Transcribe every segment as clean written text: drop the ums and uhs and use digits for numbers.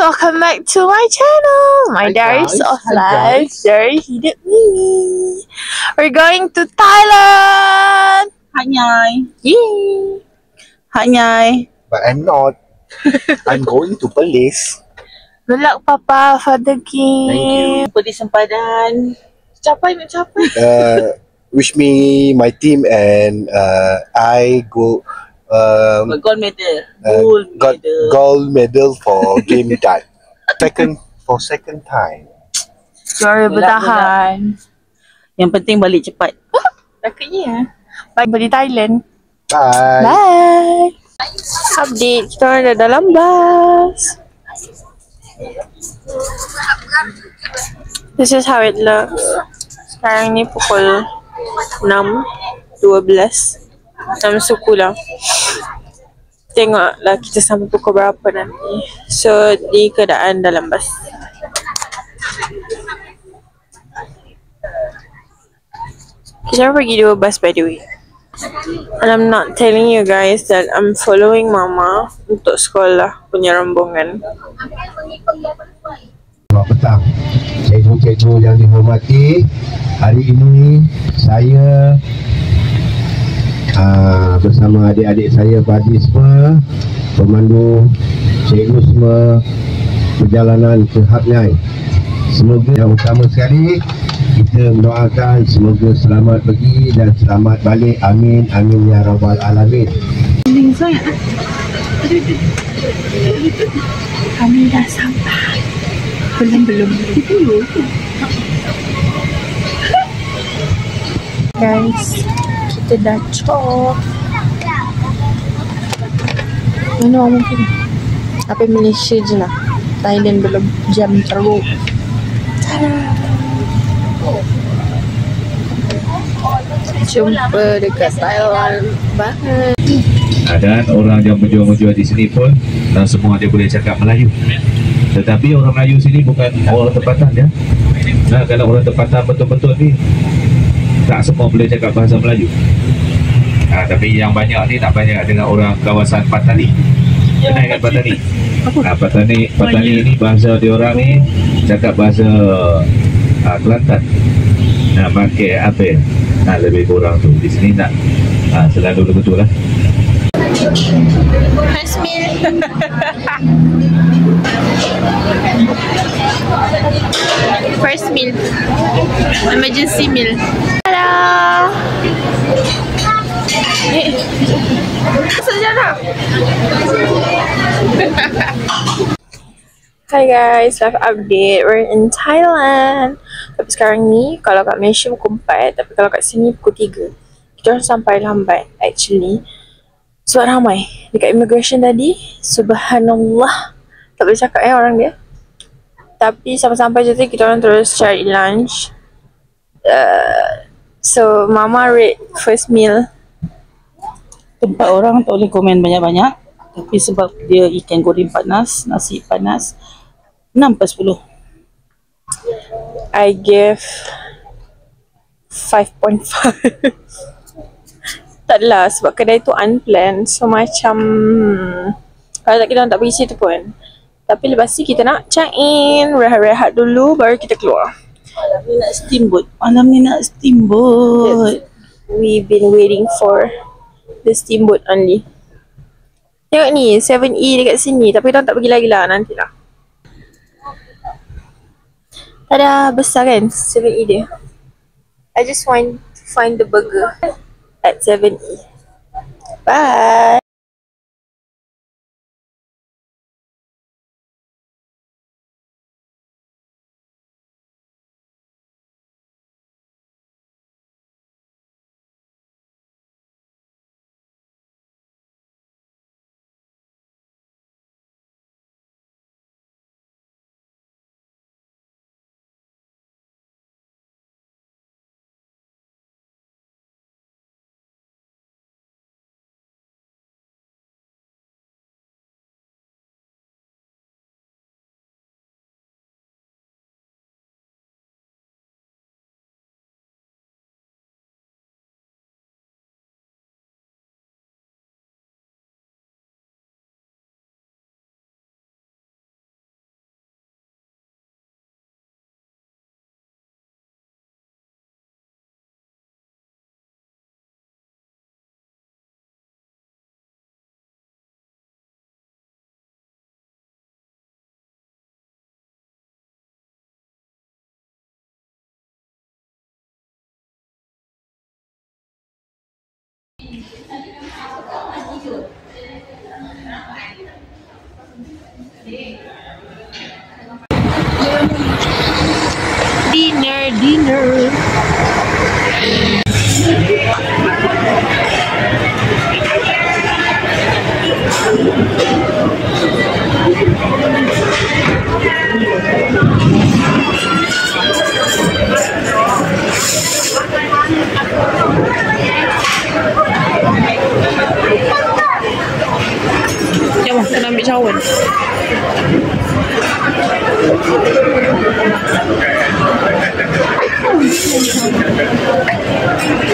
welcome back to my channel. My Hi Diaries guys, of hi Life. guys. Very Hidden Me. We're going to Thailand. Hanyai. Yay. Hanyai. But I'm not. I'm going to police. Good luck, Papa, for the game. Thank you. Pergi sempadan. Capai, nak capai. Wish me, my team, and I go. Gold medal. Got gold medal for game time. Second time. Sorry, bertahan. Yang penting balik cepat. Takutnya. Bye, balik Thailand. Bye. Bye. Update, kita orang dah dalam bus. This is how it looks. Sekarang ni pukul 6.12. 6 suku lah. Tengoklah kita sampai pukul berapa nanti. So, di keadaan dalam bus. Kita orang pergi dua bus by the way. And I'm not telling you guys that I'm following Mama untuk sekolah punya rombongan. Selamat petang, cikgu-cikgu yang dihormati. Hari ini saya bersama adik-adik saya Fadli semua, pemandu cikgu semua perjalanan ke Hanyai. Semoga yang utama sekali kita mendoakan semoga selamat pergi dan selamat balik. Amin, amin ya rabbal alamin. Kami dah sampai. Belum. Guys, kita dah cop. Mana orang mungkin? Tapi Malaysia je lah. Thailand belum jam teruk. Jumpa dekat Thailand banget. Dan orang yang menjual-menjual di sini pun semua dia boleh cakap Melayu. Tetapi orang Melayu sini bukan orang tempatan ya. Nah, kalau orang tempatan betul-betul ni tak semua boleh cakap bahasa Melayu. Tapi yang banyak ni tak banyak dengan orang kawasan Patani. Kenal kan Patani? Patani ni bahasa dia orang ni cakap bahasa Kelantan. Pakai apa? Lebih kurang tu. Di sini tak selalu betul lah. First meal. First meal. Emergency meal. Hello. Sejarah. Hi guys, live update. We're in Thailand. Tapi sekarang ni, kalau kat Malaysia pukul 4, tapi kalau kat sini pukul 3. Kita orang sampai lambat actually. Sebab ramai dekat immigration tadi. Subhanallah. Tak boleh cakap orang dia. Tapi sampai-sampai je kita orang terus cari lunch. So Mama rate first meal. Tempat orang tak boleh komen banyak-banyak. Tapi sebab dia ikan goreng panas, nasi panas, 6/10. I give 5.5. Taklah sebab kedai tu unplanned. So macam kalau tak kita orang tak pergi situ pun. Tapi lepas ni kita nak check in, rehat-rehat dulu baru kita keluar. Malam ni nak steamboat. We've been waiting for the steamboat only. Tengok ni 7E dekat sini. Tapi kita tak pergi lagi lah, nantilah. Tada, besar kan 7E dia. I just want to find the burger at 7E. Bye. Dinner. Jom, kena ambil cawan. Thank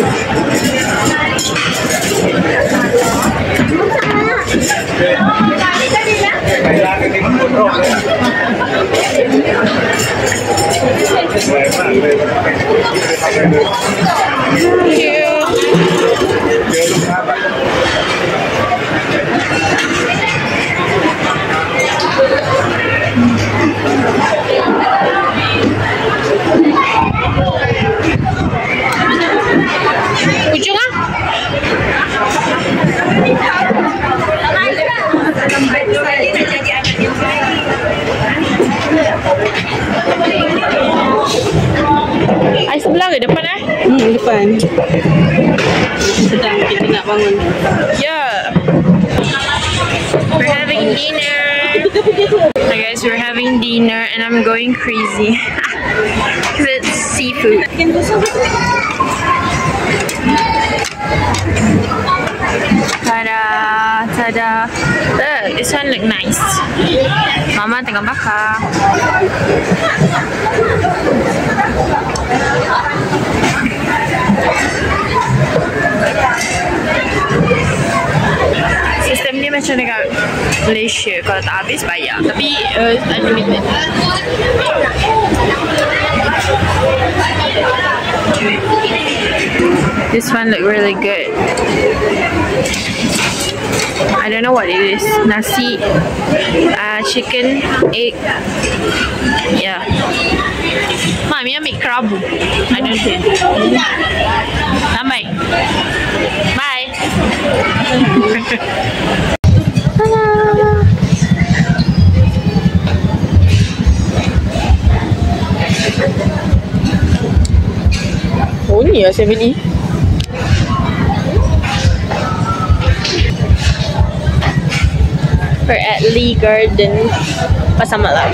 you. Ujung ah? Ai sebelah ke depan eh? Depan. Sedang kita nak bangun. Yeah. We're having dinner. Hi guys, we're having dinner and I'm going crazy because it's seafood. Tada, tada. Look, this one look nice. Mama tengah bakar. Sistem ni macam dekat Malaysia, kalau tak habis bayar, tapi unlimited. This one look really good. I don't know what it is. Nasi, chicken, egg. Yeah. Mami ambil kerabu. I don't know. Bye. Bye. Oh ni lah saya beli. We're at Lee Garden Pasar Malam.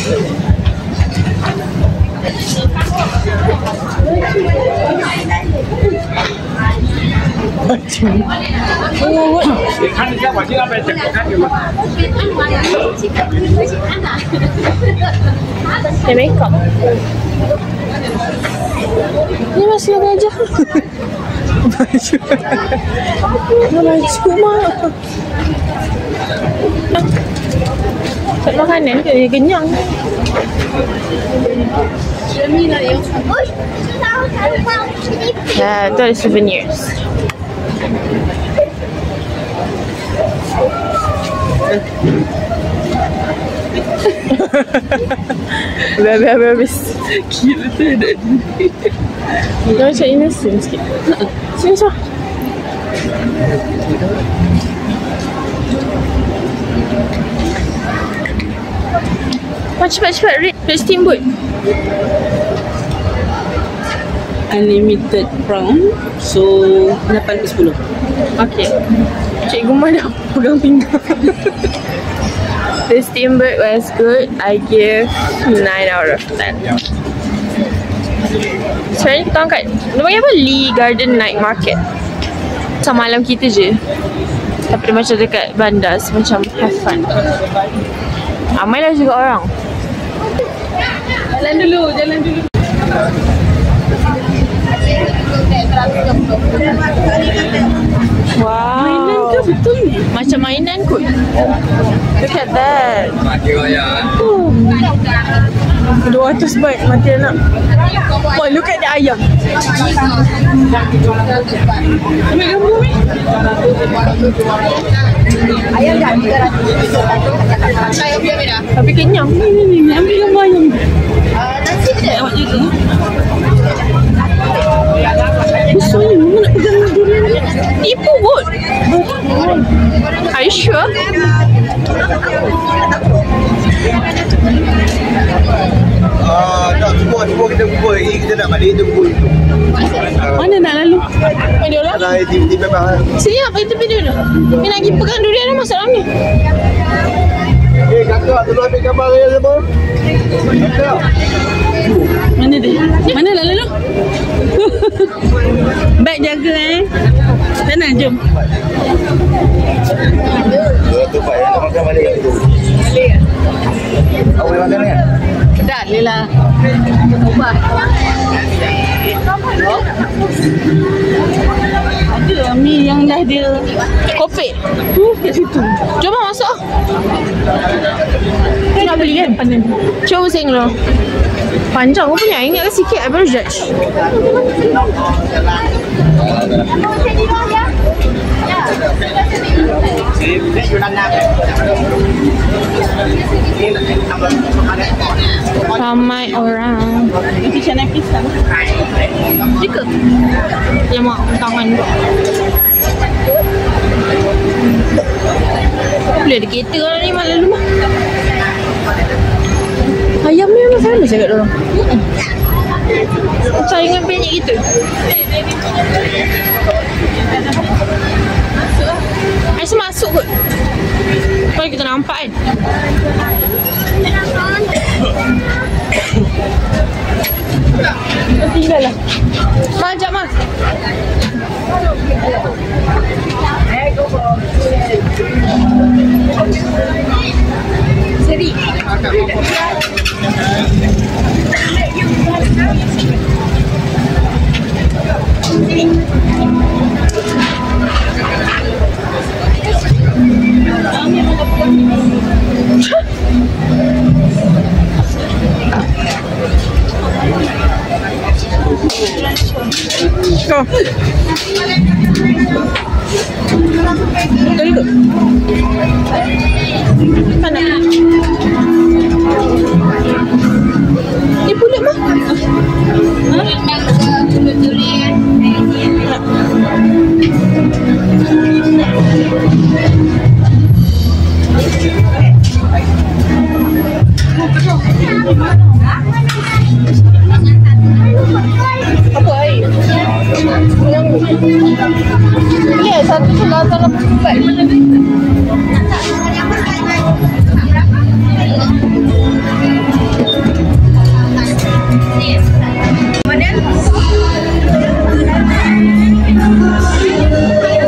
Dia make up. Ni masih ada aja. Baju. Baju mak. Tak makanan ke dia kenyang. Ya, itu ada souvenirs. Habis. Kira tu ada ni. Dia macam innocent sikit. Sini so. Cepat, Red steamboat. Unlimited prawn. So 8/10. Okay. Cikgu mana pegang pinggang. The steamboat was good. I give 9 out of 10. Sebenarnya kita orang kat dia panggil apa? Lee Garden Night Market. Macam malam kita je. Tapi dia macam dekat bandar, macam have fun. Ramailah juga orang. Jalan dulu. Wow. Mainan ke betul ni? Macam mainan kot. Look at that. 200 baht mati anak. Oh, look at the ayam. Ambil gambar ni. Ayam dah 300. Tapi kenyang. Ni ambil gambar ayam. Nasi dia. Awak juga. Besar ni, mana nak pegang durian ni? Tipu kot. Are you sure? Tak semua kita kumpul lagi. Kita nak balik tu kumpul itu. Mana nak lalu? Mana orang? Kalau aktiviti memang. Sini apa itu video tu? Ni nak pergi pegang durian dah masuk dalam ni. Kakak tolong ambil gambar saya semua. Kakak. Mana dia? Mana nak lalu? Baik jaga Sana jom. Tu pak ya, makan balik kat situ. Balik ah. Awak boleh makan kan? Tak boleh lah. Ubah. Ada mi yang dah dia kopek tu kat situ. Jom masuk. Kita nak beli kan? Cuba pusing dulu. Panjang rupanya. Ingatkan sikit I baru judge. Ramai orang. Itu channel pisang. Jika yang mak tangan tu. Boleh ada kereta lah ni malam lalu mah. Ayam ni memang sama cakap dorang. Macam dengan banyak gitu. Rasa masuk kot. Kalau kita nampak kan. Tinggal lah. Ma, sekejap Ma. Seri. Go. Betul ke? Mana? Ni pulut mah? Apa air? Ya, satu tu lah dalam empat.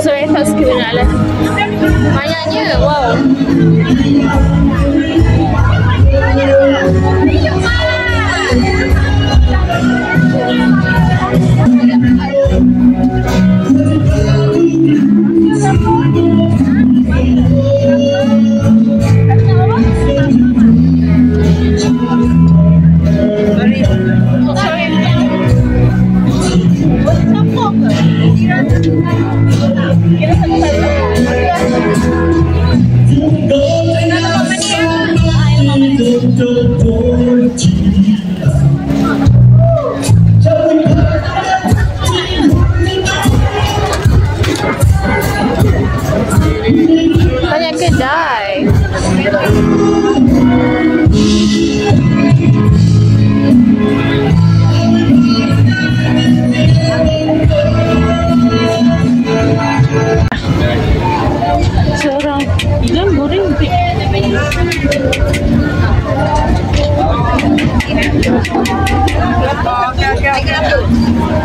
Sorry, tak sekiranya lah. Banyaknya, wow. Banyak kedai. Seorang ikan goreng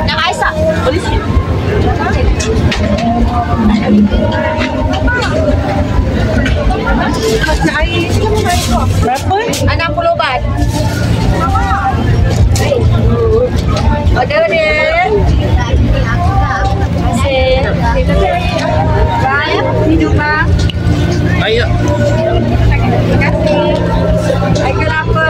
nak Aisyah boleh sini. Berapa? 60 baht. Order dia. Baik, minum bang. Ayo. Terima kasih. Ayo apa?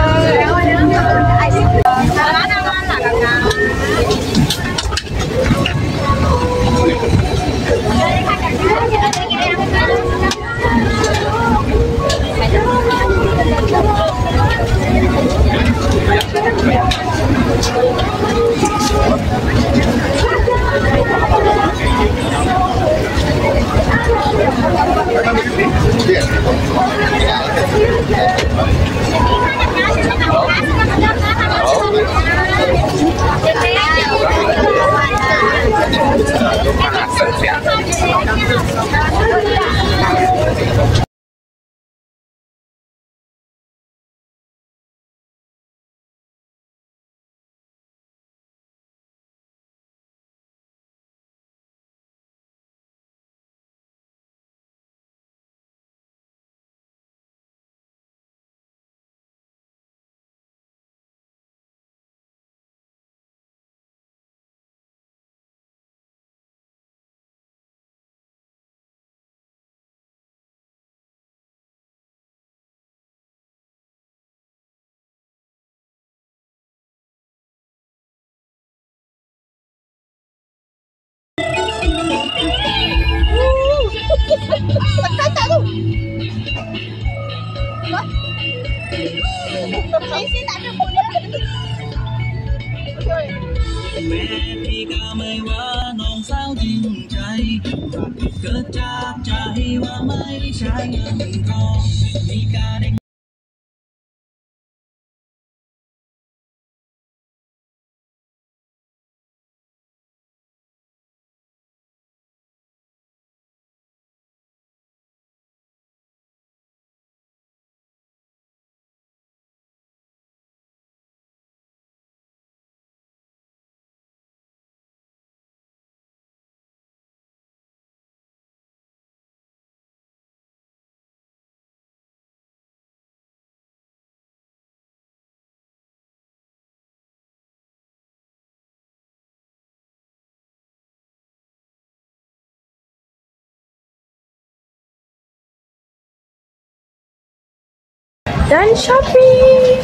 Done shopping.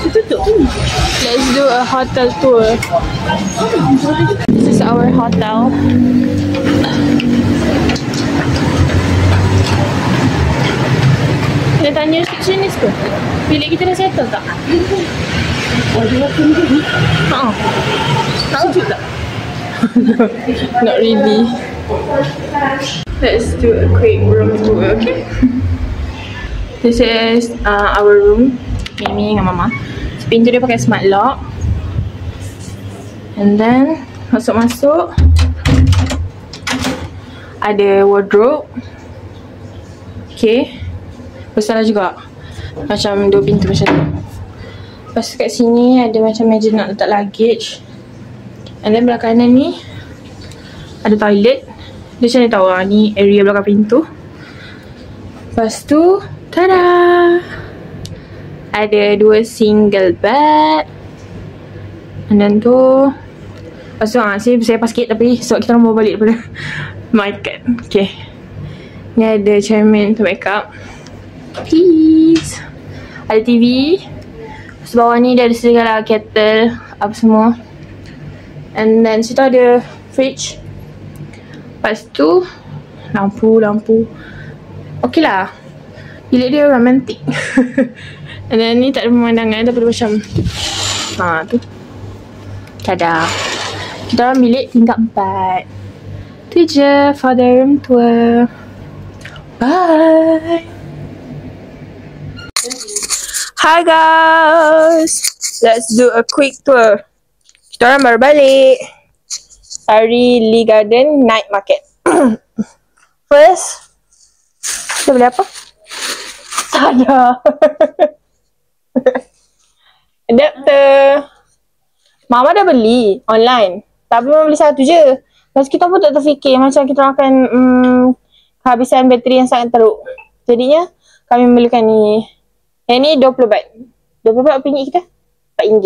Let's do a hotel tour. This is our hotel. Kita tanya receptionist ke? Bilik kita dah settle tak? Haa. Tak sejuk tak? Not really. Let's do a quick room tour, okay? This is our room. Mimi dengan Mama. Pintu dia pakai smart lock. And then masuk-masuk ada wardrobe. Okay. Besar juga. Macam dua pintu macam tu. Lepas kat sini ada macam meja nak letak luggage. And then belah kanan ni ada toilet. Dia macam ni tahu lah, ni area belakang pintu. Lepas tu tada! Ada dua single bed. And then tu lepas tu saya pas sikit tapi sebab kita orang bawa balik daripada market. Okay. Ni ada cermin untuk make up. Peace. Ada TV. Lepas bawah ni dia ada segala kettle apa semua. And then situ ada fridge. Lepas tu lampu. Okay lah. Bilik dia romantik. And then ni tak ada pemandangan tapi macam tu. Tada. Kita orang bilik tingkat 4. Tu je for the room tour. Bye. Hi guys. Let's do a quick tour. Kita orang baru balik. Hari Lee Garden Night Market. First kita beli apa? Ada adapter. Mama dah beli online. Tapi Mama beli satu je. Lepas kita pun tak terfikir macam kita akan kehabisan bateri yang sangat teruk. Jadinya kami membelikan ni. Yang ni 20 baht. 20 baht apa ringgit kita? RM4.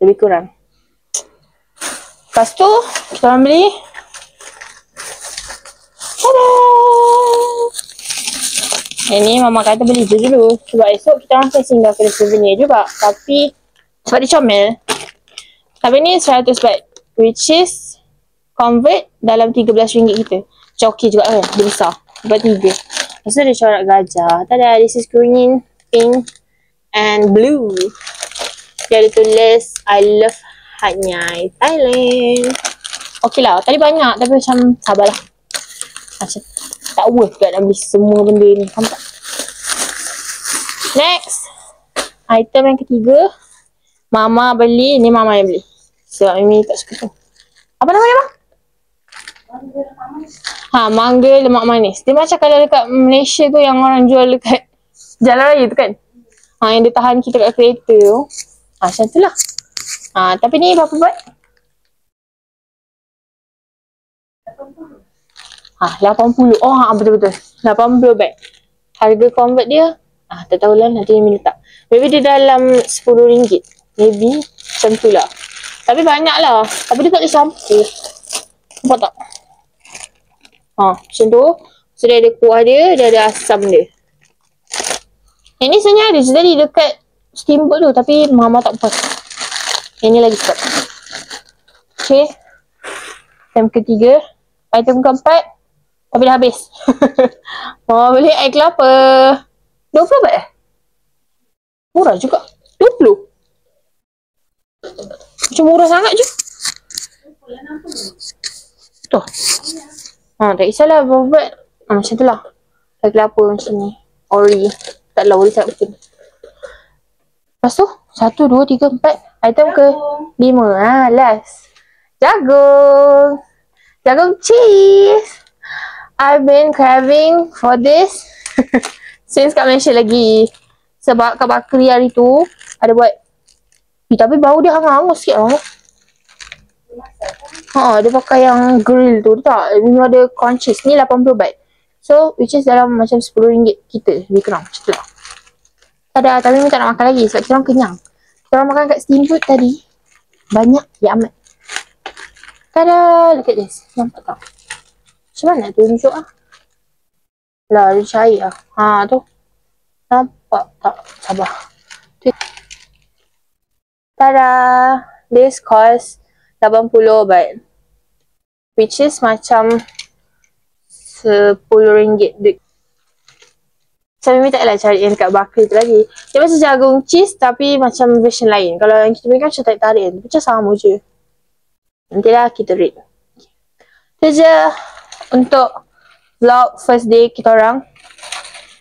Lebih kurang. Lepas tu kita orang beli. Tada! Yang ni Mama kata beli je dulu. Sebab esok kita orang akan singgah ke souvenir juga. Tapi sebab dia comel. Tapi ni 100 baht. Which is convert dalam RM13 kita. Macam okey juga kan. Dia besar. Sebab 3. Lepas tu ada corak gajah. Tada, this is green, pink and blue. Dia ada tulis I love Hat Nhai Thailand. Okey lah. Tadi banyak tapi macam sabarlah. Macam tak worth kat nak beli semua benda ni. Faham tak? Next, item yang ketiga, Mama beli. Ni Mama yang beli sebab Mimi tak suka tu. Apa nama dia bang? Mangga lemak manis. Dia macam kalau dekat Malaysia tu yang orang jual dekat jalan raya tu kan. Yang dia tahan kita kat kereta tu. Macam tu lah. Tapi ni berapa baht? 80. Betul-betul 80 baht. Harga convert dia tak tahulah, nanti Mimi letak. Maybe dia dalam RM10. Maybe macam tu lah. Tapi banyak lah. Tapi dia tak ada campur. Nampak tak? Macam tu. So dia ada kuah dia, dia ada asam dia. Yang ni sebenarnya ada je tadi dekat steamboat tu, tapi Mama tak puas. Yang ni lagi sedap. Okay. Item ketiga. Item keempat. Tapi dah habis. Mama beli air kelapa. 20 baht Murah juga. 20. Macam murah sangat je. Tu. Tak kisahlah berapa baht. Macam tu lah. Air kelapa macam ni. Ori. Taklah ori sangat betul. Lepas tu 1, 2, 3, 4. Item ke 5. Last. Jagung. Jagung cheese. I've been craving for this since kat Malaysia lagi. Sebab kat Bakri hari tu ada buat. Tapi bau dia hangus sikit lah. Dia pakai yang grill tu. Tak, ni ada conscious. Ni 80 baht. So, which is dalam macam RM10 kita. Lebih kurang. Macam tu lah. Tada, tapi Mimi tak nak makan lagi sebab kita orang kenyang. Kita orang makan kat steamboat tadi. Banyak ya amat. Tada, look at this. Nampak tak? Macam mana tunjuk lah? Lah, dia cair lah. Tu. Nampak tak? Sabar. Tada! This cost 80 baht. Which is macam RM10. So, Mimi taklah cari yang dekat Bakri tu lagi. Dia macam jagung cheese tapi macam version lain. Kalau yang kita beli kan macam tarik-tarik. Macam sama je. Nantilah kita rate. Itu je untuk vlog first day kita orang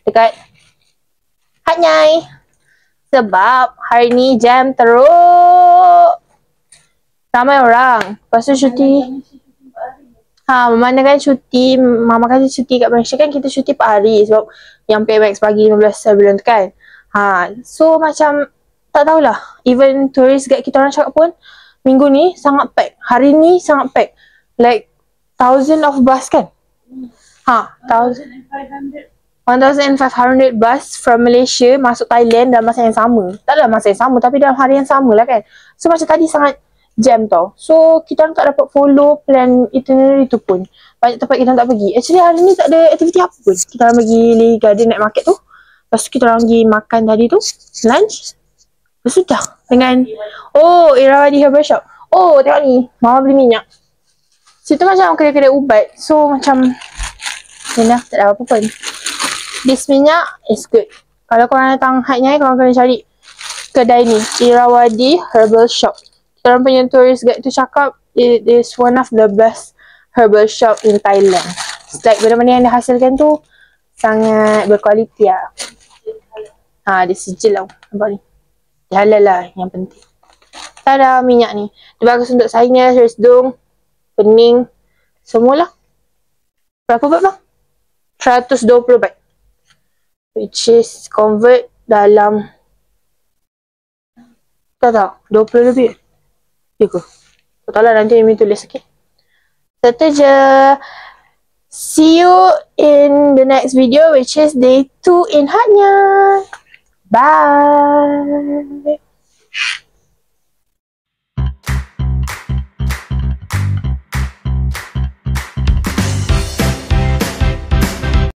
dekat Hat Nyai. Sebab hari ni jam teruk. Ramai orang. Lepas tu cuti. Memandangkan cuti, Mama kasi cuti kat Malaysia kan, kita cuti 4 hari sebab yang PMX bagi 15 bulan tu kan. So macam tak tahulah. Even tourist guide kita orang cakap pun minggu ni sangat pack. Hari ni sangat pack. Like 1,000 of bus kan? 1,500 bus from Malaysia masuk Thailand dalam masa yang sama. Taklah masa yang sama tapi dalam hari yang sama lah kan. So macam tadi sangat jam tau. So kita orang tak dapat follow plan itinerary tu pun. Banyak tempat kita orang tak pergi. Actually hari ni tak ada aktiviti apa pun. Kita orang pergi Lee Garden Night Market tu. Lepas tu kita orang pergi makan tadi tu. Lunch. Lepas tu dah. Dengan Irawadi Herbal Shop. Tengok ni. Mama beli minyak. Situ macam kedai-kedai ubat. So macam dah tak ada apa pun. This minyak is good. Kalau korang datang Hat Nyai, korang kena cari kedai ni. Irawadi Herbal Shop. Orang punya tourist guide tu cakap it is one of the best herbal shop in Thailand. It's like benda-benda yang dihasilkan tu sangat berkualiti lah. Dia sijil lah. Nampak ni. Dia halal lah yang penting. Tada minyak ni. Dia bagus untuk sinus, resdung, pening, semualah. Berapa baht bang? 120 baht. Which is convert dalam tak 20 lebih. Ya ke? Tak tahu lah, nanti Mimi tulis sikit. Itu je. See you in the next video which is day 2 in Hat Nyai. Bye.